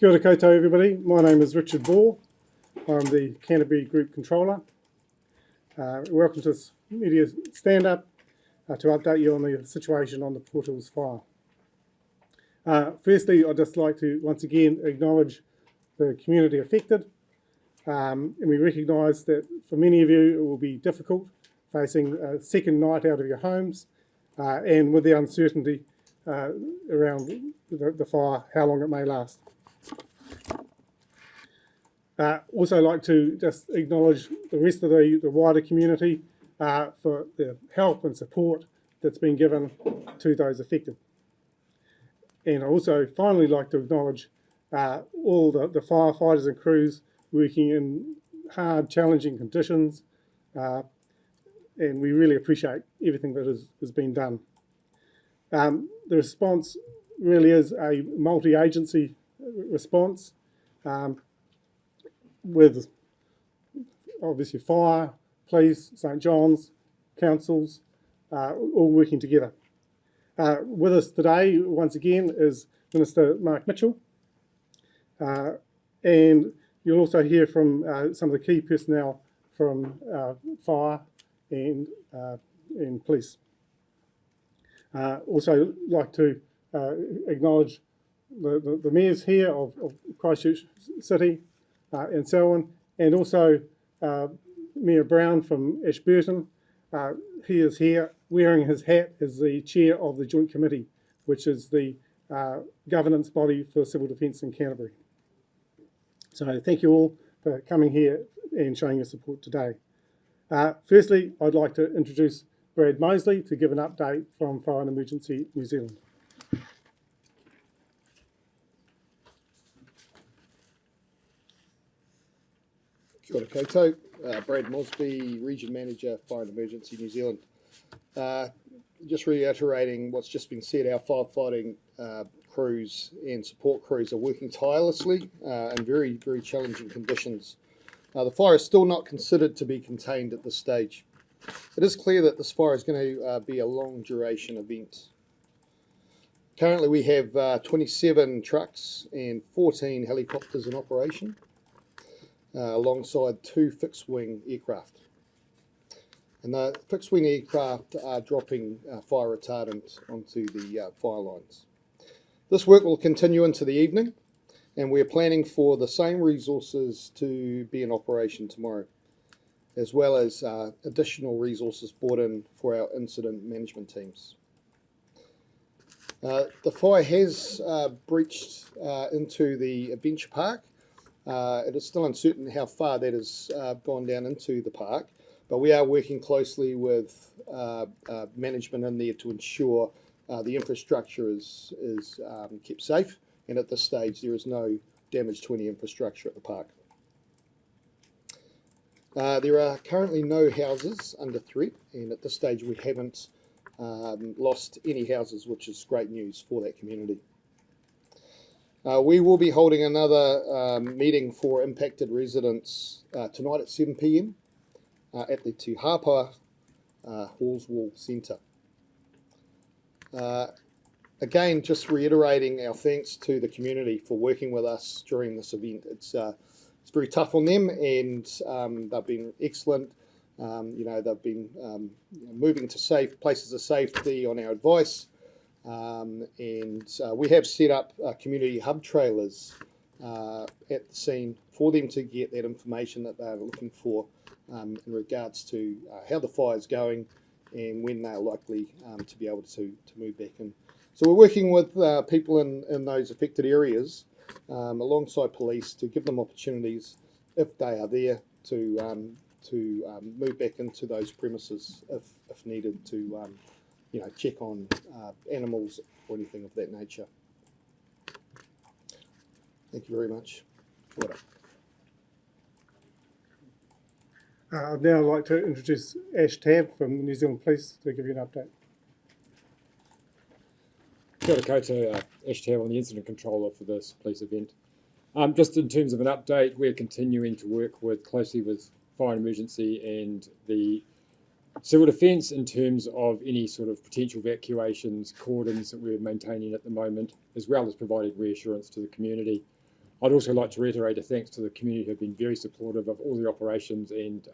Kia ora koutou everybody, my name is Richard Ball. I'm the Canterbury Group Controller. Welcome to this media stand-up to update you on the situation on the Port Hills Fire. Firstly, I'd just like to once again acknowledge the community affected, and we recognise that for many of you it will be difficult facing a second night out of your homes and with the uncertainty around the fire, how long it may last. Also like to just acknowledge the rest of the wider community for the help and support that's been given to those affected. And I also finally like to acknowledge all the firefighters and crews working in hard, challenging conditions, and we really appreciate everything that has been done. The response really is a multi-agency response, with obviously fire, police, St John's, councils, all working together. With us today, once again, is Minister Mark Mitchell, and you'll also hear from some of the key personnel from fire and police. Also like to acknowledge the mayors here of Christchurch City, and Selwyn, and also Mayor Brown from Ashburton. He is here wearing his hat as the chair of the Joint Committee, which is the governance body for civil defence in Canterbury. So thank you all for coming here and showing your support today. Firstly, I'd like to introduce Brad Mosley to give an update from Fire and Emergency New Zealand. Kia ora koutou, Brad Mosby, Region Manager, Fire and Emergency New Zealand. Just reiterating what's just been said, our firefighting crews and support crews are working tirelessly in very, very challenging conditions. The fire is still not considered to be contained at this stage. It is clear that this fire is going to be a long duration event. Currently we have 27 trucks and 14 helicopters in operation, alongside 2 fixed-wing aircraft. And the fixed-wing aircraft are dropping fire retardant onto the fire lines. This work will continue into the evening, and we're planning for the same resources to be in operation tomorrow, as well as additional resources brought in for our incident management teams. The fire has breached into the adventure park. It is still uncertain how far that has gone down into the park, but we are working closely with management in there to ensure the infrastructure is kept safe, and at this stage there is no damage to any infrastructure at the park. There are currently no houses under threat, and at this stage we haven't lost any houses, which is great news for that community. We will be holding another meeting for impacted residents tonight at 7 p.m. At the Te Hapa Hallswall Centre. Again, just reiterating our thanks to the community for working with us during this event. It's very tough on them, and they've been excellent. They've been moving to safe places of safety on our advice. We have set up community hub trailers at the scene for them to get that information that they're looking for in regards to how the fire is going and when they're likely to be able to move back in. So we're working with people in those affected areas alongside police to give them opportunities, if they are there, to move back into those premises if needed, to check on animals or anything of that nature. Thank you very much. I'd now like to introduce Ash Tab from the New Zealand Police to give you an update. Kia ora koutou, Ash Tab, I'm the Incident Controller for this police event. Just in terms of an update, we're continuing to work closely with Fire and Emergency and the Civil Defence in terms of any sort of potential evacuations, cordons that we're maintaining at the moment, as well as providing reassurance to the community. I'd also like to reiterate a thanks to the community who have been very supportive of all the operations and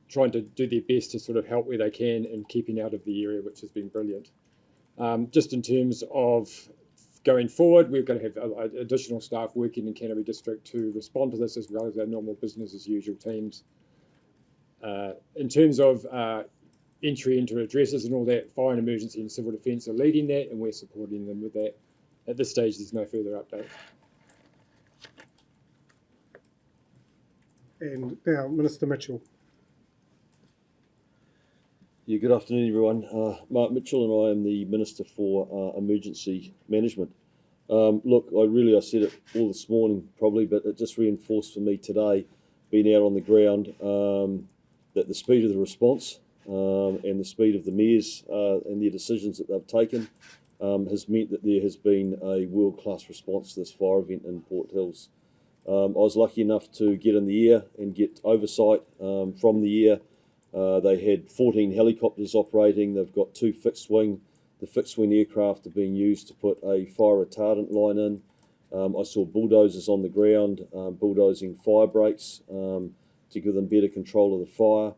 trying to do their best to sort of help where they can and keeping out of the area, which has been brilliant. Just in terms of going forward, we're going to have additional staff working in Canterbury District to respond to this, as well as our normal business as usual teams. In terms of entry into addresses and all that, fire and emergency and civil defence are leading that, and we're supporting them with that. At this stage, there's no further update. And now, Minister Mitchell. Yeah, good afternoon, everyone. Mark Mitchell, and I am the Minister for Emergency Management. Look, I said it all this morning probably, but it just reinforced for me today, being out on the ground, that the speed of the response and the speed of the mayors and their decisions that they've taken has meant that there has been a world-class response to this fire event in Port Hills. I was lucky enough to get in the air and get oversight from the air. They had 14 helicopters operating. They've got 2 fixed wing. The fixed wing aircraft are being used to put a fire retardant line in. I saw bulldozers on the ground, bulldozing fire breaks to give them better control of the fire.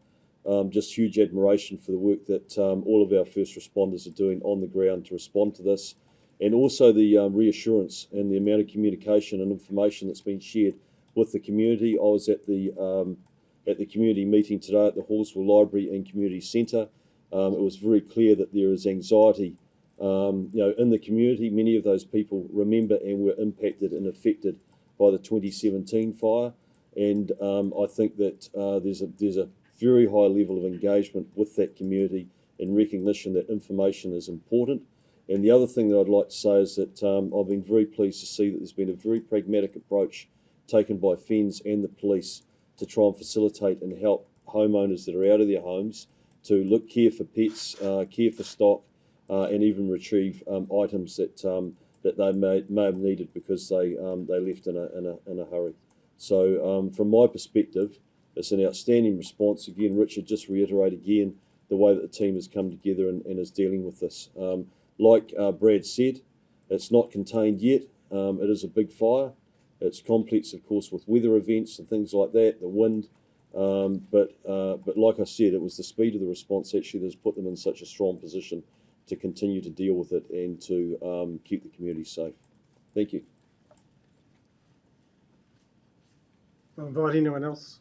Just huge admiration for the work that all of our first responders are doing on the ground to respond to this. And also the reassurance and the amount of communication and information that's been shared with the community. I was at the community meeting today at the Hallsville Library and Community Centre. It was very clear that there is anxiety in the community. Many of those people remember and were impacted and affected by the 2017 fire. And I think that there's a very high level of engagement with that community and recognition that information is important. And the other thing that I'd like to say is that I've been very pleased to see that there's been a very pragmatic approach taken by FENZ and the police to try and facilitate and help homeowners that are out of their homes to care for pets, care for stock, and even retrieve items that they may have needed because they left in a hurry. So from my perspective, it's an outstanding response. Again, Richard, just reiterate again the way that the team has come together and is dealing with this. Like Brad said, it's not contained yet. It is a big fire. It's complex, of course, with weather events and things like that, the wind. But like I said, it was the speed of the response actually that's put them in such a strong position to continue to deal with it and to keep the community safe. Thank you. I'll invite anyone else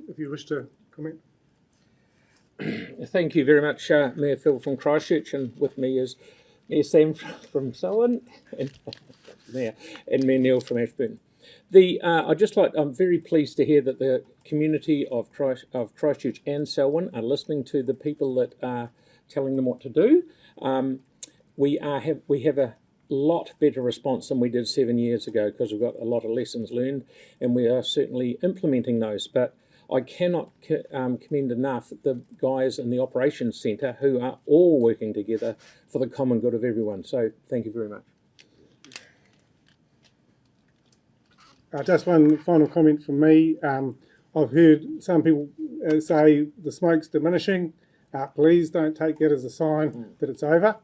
if you wish to comment. Thank you very much, Mayor Phil from Christchurch, and with me is Mayor Sam from Selwyn and Mayor Neil from Ashburn. I'm very pleased to hear that the community of Christchurch and Selwyn are listening to the people that are telling them what to do. We have a lot better response than we did 7 years ago because we've got a lot of lessons learned, and we are certainly implementing those. But I cannot commend enough the guys in the operations centre who are all working together for the common good of everyone. So thank you very much. Just one final comment from me. I've heard some people say the smoke's diminishing. Please don't take that as a sign that it's over.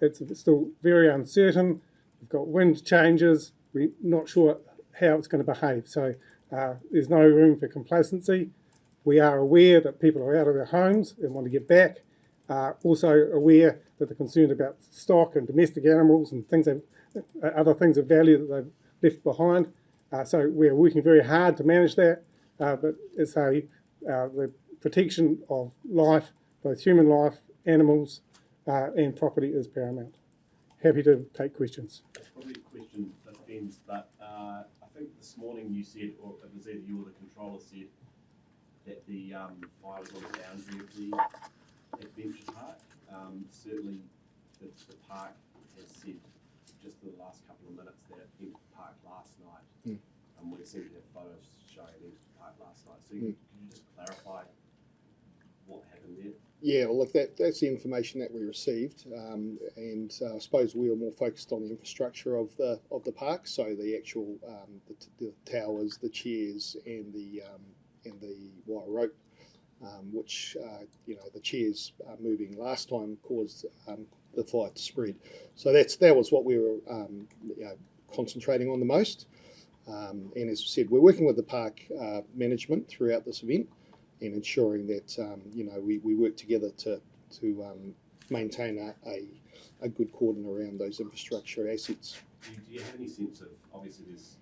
It's still very uncertain. We've got wind changes. We're not sure how it's going to behave. So there's no room for complacency. We are aware that people are out of their homes and want to get back. Also aware that they're concerned about stock and domestic animals and other things of value that they've left behind. So we're working very hard to manage that. But it's the protection of life, both human life, animals, and property is paramount. Happy to take questions. It's probably a question that depends, but I think this morning you said, or it was either you or the controller said, that the fire was on the boundary of the adventure park. Certainly the park has said just in the last couple of minutes that it entered the park last night. And we seem to have photos showing it entered the park last night. So can you just clarify what happened there? Yeah, well, look, that's the information that we received, and I suppose we were more focused on the infrastructure of the park, so the actual the towers, the chairs, and the wire rope, which the chairs moving last time caused the fire to spread. So that was what we were concentrating on the most. And as I said, we're working with the park management throughout this event and ensuring that we work together to maintain a good cordon around those infrastructure assets. Do you have any sense of, obviously there's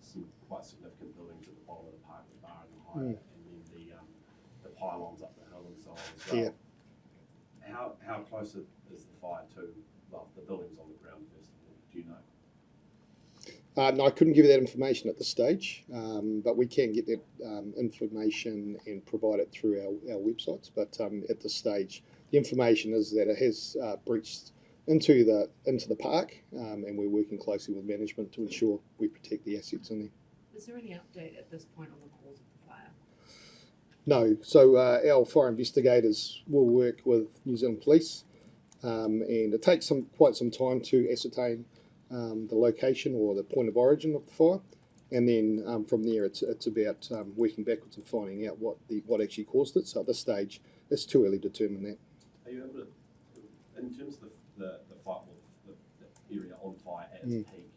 some quite significant buildings at the bottom of the park, the bar and the higher, and then the pylons up the hill and so on as well. Yeah. How close is the fire to, well, the buildings on the ground first of all? Do you know? No, I couldn't give you that information at this stage, but we can get that information and provide it through our websites. But at this stage, the information is that it has breached into the park, and we're working closely with management to ensure we protect the assets in there. Is there any update at this point on the cause of the fire? No. So our fire investigators will work with New Zealand Police, and it takes quite some time to ascertain the location or the point of origin of the fire, and then from there it's about working backwards and finding out what actually caused it. So at this stage, it's too early to determine that. Are you able to, in terms of the fire, the area on fire at its peak,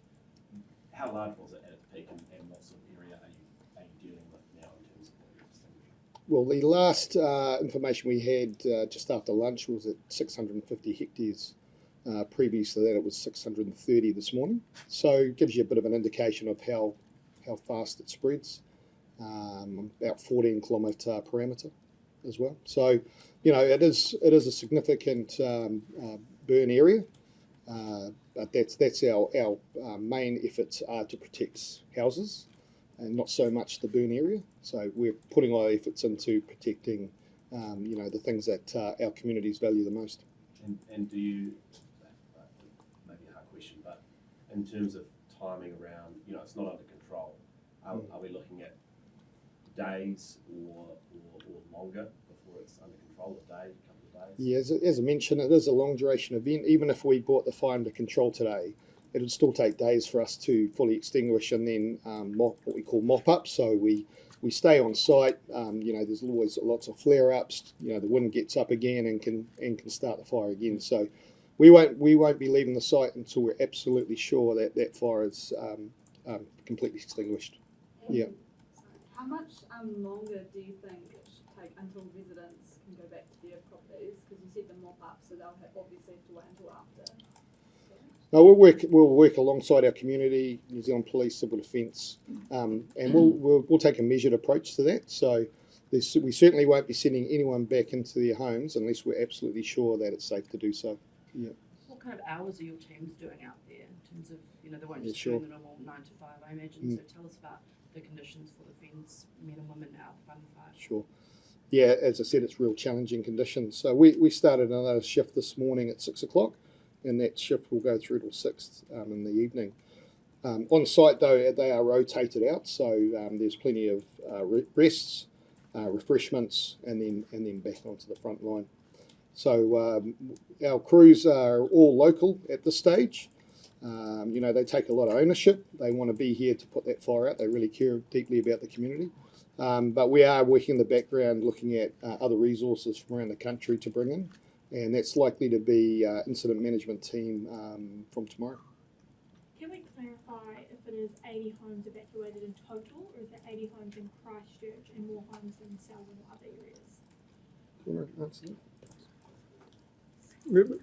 how large was it at its peak, and what sort of area are you dealing with now in terms of what you're extinguishing? Well, the last information we had just after lunch was at 650 hectares. Previous to that, it was 630 this morning. So it gives you a bit of an indication of how fast it spreads. About 14 kilometre parameter as well. So, it is a significant burn area. But that's our main efforts are to protect houses and not so much the burn area. So we're putting our efforts into protecting, the things that our communities value the most. And do you, maybe a hard question, but in terms of timing around, it's not under control, are we looking at days or longer before it's under control, a day, a couple of days? Yeah, as I mentioned, it is a long duration event. Even if we brought the fire under control today, it would still take days for us to fully extinguish and then what we call mop up. So we stay on site. There's always lots of flare ups. The wind gets up again and can start the fire again. So we won't be leaving the site until we're absolutely sure that fire is completely extinguished. Yeah. How much longer do you think it should take until residents can go back to their properties? Because you said the mop up, so they'll obviously have to wait until after. No, we'll work alongside our community, New Zealand Police, Civil Defence, and we'll take a measured approach to that. So we certainly won't be sending anyone back into their homes unless we're absolutely sure that it's safe to do so. Yeah. What kind of hours are your teams doing out there in terms of, they won't just sure. do the normal 9 to 5, I imagine. So tell us about the conditions for the fence, men and women out fighting the fire. Sure. Yeah, as I said, it's real challenging conditions. So we started another shift this morning at 6 o'clock, and that shift will go through till 6 in the evening. On site, though, they are rotated out, so there's plenty of rests, refreshments, and then back onto the front line. So our crews are all local at this stage. They take a lot of ownership. They want to be here to put that fire out. They really care deeply about the community. But we are working in the background looking at other resources from around the country to bring in. And that's likely to be incident management team from tomorrow. Can we clarify if it is 80 homes evacuated in total, or is it 80 homes in Christchurch and more homes in Selwyn or other areas? Do you want to answer that?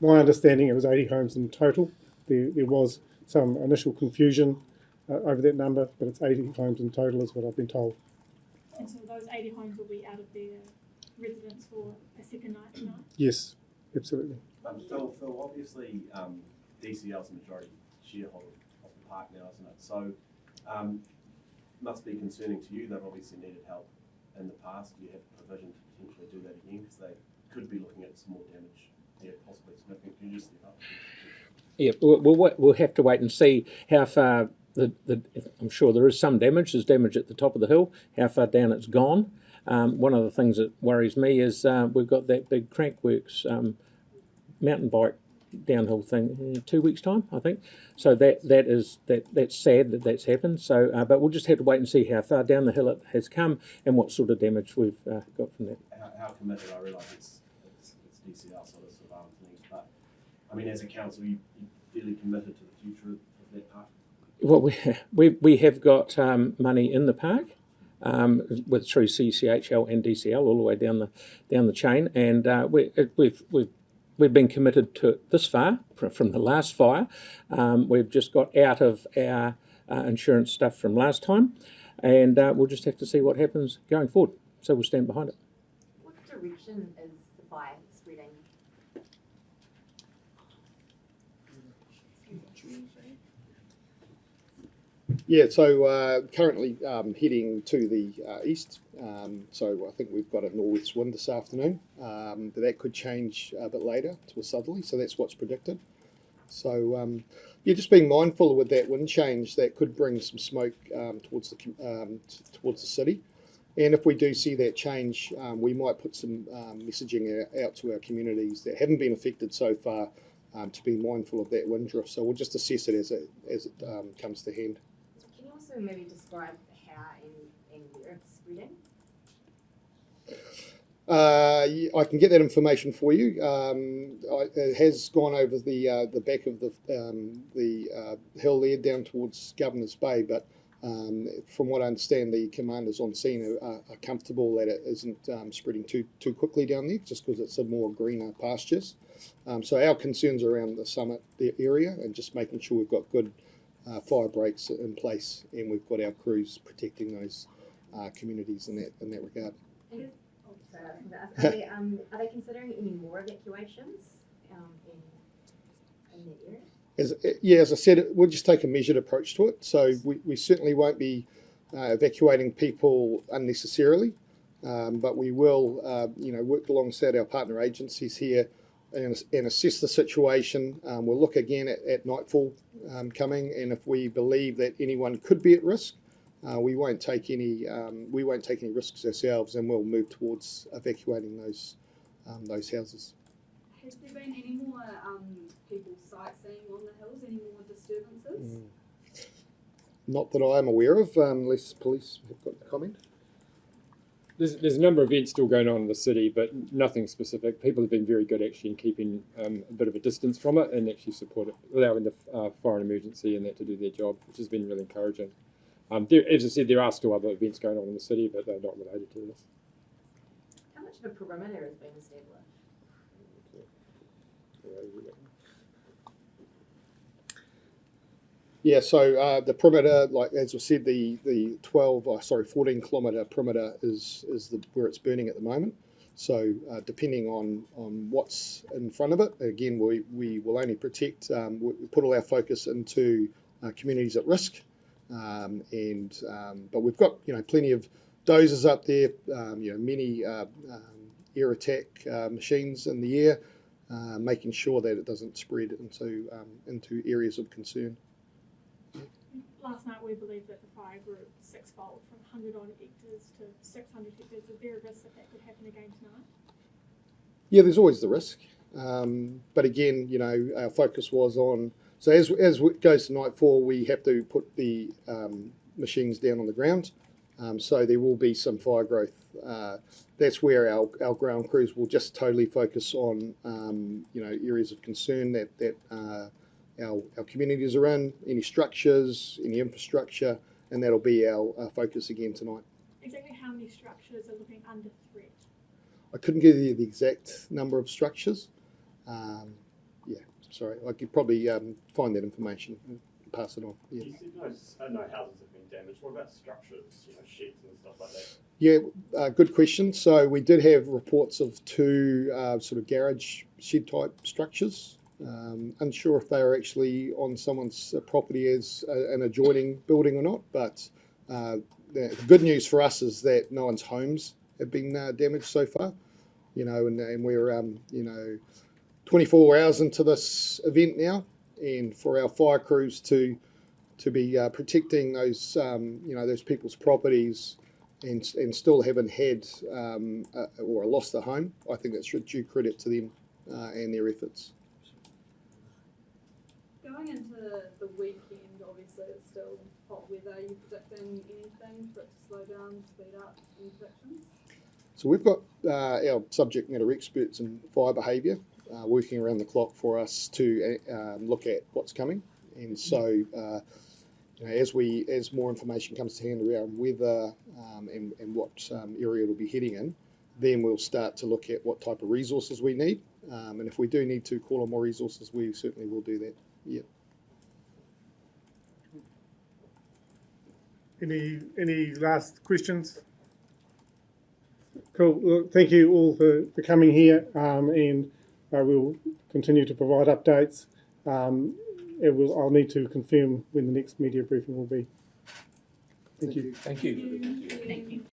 My understanding, it was 80 homes in total. There was some initial confusion over that number, but it's 80 homes in total is what I've been told. And so those 80 homes will be out of their residence for a second night tonight? Yes, absolutely. Phil, obviously DCL's the majority shareholder of the park now, isn't it? So must be concerning to you. They've obviously needed help in the past. Do you have provision to potentially do that again? Because they could be looking at some more damage here, possibly significant. Can you just step up? Yeah, we'll have to wait and see how far I'm sure there is some damage. There's damage at the top of the hill. How far down it's gone. One of the things that worries me is we've got that big Crankworks mountain bike downhill thing in 2 weeks' time, I think. So that's sad that that's happened. So, but we'll just have to wait and see how far down the hill it has come and what sort of damage we've got from that. How committed? I realise it's DCL sort of things, but I mean, as a council, you fairly committed to the future of that park? Well, we have got money in the park with through CCHL and DCL all the way down the chain, and we've been committed to it this far from the last fire. We've just got out of our insurance stuff from last time, and we'll just have to see what happens going forward. So we'll stand behind it. What direction is the fire spreading? Yeah, so currently heading to the east. So I think we've got a northwest wind this afternoon. But that could change a bit later to a southerly, so that's what's predicted. So yeah, just being mindful with that wind change, that could bring some smoke towards the city. And if we do see that change, we might put some messaging out to our communities that haven't been affected so far to be mindful of that wind drift. So we'll just assess it as it comes to hand. Can you also maybe describe how and where it's spreading? I can get that information for you. It has gone over the back of the hill there down towards Governor's Bay, but from what I understand, the commanders on scene are comfortable that it isn't spreading too quickly down there, just because it's a more greener pastures. So our concerns are around the summit area and just making sure we've got good fire breaks in place, and we've got our crews protecting those communities in that regard. Are they considering any more evacuations in that area? As I said, we'll just take a measured approach to it. So we certainly won't be evacuating people unnecessarily, but we will, work alongside our partner agencies here and assess the situation. We'll look again at nightfall coming, and if we believe that anyone could be at risk, we won't take any risks ourselves, and we'll move towards evacuating those houses. Has there been any more people sightseeing on the hills? Any more disturbances? Not that I am aware of, unless police have got a comment. There's a number of events still going on in the city, but nothing specific. People have been very good actually in keeping a bit of a distance from it and actually support it, allowing the fire and emergency and that to do their job, which has been really encouraging. As I said, there are still other events going on in the city, but they're not related to this. How much of a perimeter has been established? Yeah, so the perimeter, like as I said, the 14 kilometre perimeter is where it's burning at the moment. So depending on what's in front of it, again, we will only protect, we put all our focus into communities at risk. But we've got plenty of dozers up there, many air attack machines in the air, making sure that it doesn't spread into areas of concern. Last night we believe that the fire grew sixfold from 100 odd hectares to 600 hectares. Is there a risk that could happen again tonight? Yeah, there's always the risk. But again, our focus was on, so as it goes to nightfall, we have to put the machines down on the ground. So there will be some fire growth. That's where our ground crews will just totally focus on, areas of concern that our communities are in, any structures, any infrastructure, and that'll be our focus again tonight. Exactly how many structures are looking under threat? I couldn't give you the exact number of structures. Sorry, I could probably find that information and pass it on. Yeah. You said no houses have been damaged. What about structures, sheds and stuff like that? Yeah, good question. So we did have reports of two sort of garage shed type structures. Unsure if they were actually on someone's property as an adjoining building or not, but the good news for us is that no one's homes have been damaged so far, and we're 24 hours into this event now, and for our fire crews to be protecting those those people's properties and still haven't had or lost a home, I think that's due credit to them and their efforts. Going into the weekend, obviously it's still hot weather. Are you predicting anything for it to slow down, speed up? Any predictions? So we've got our subject matter experts in fire behaviour working around the clock for us to look at what's coming. And so, as more information comes to hand around weather and what area it'll be heading in, then we'll start to look at what type of resources we need. And if we do need to call on more resources, we certainly will do that. Yeah. Any last questions? Cool. Well, thank you all for coming here, and we'll continue to provide updates. I'll need to confirm when the next media briefing will be. Thank you. Thank you. Thank you.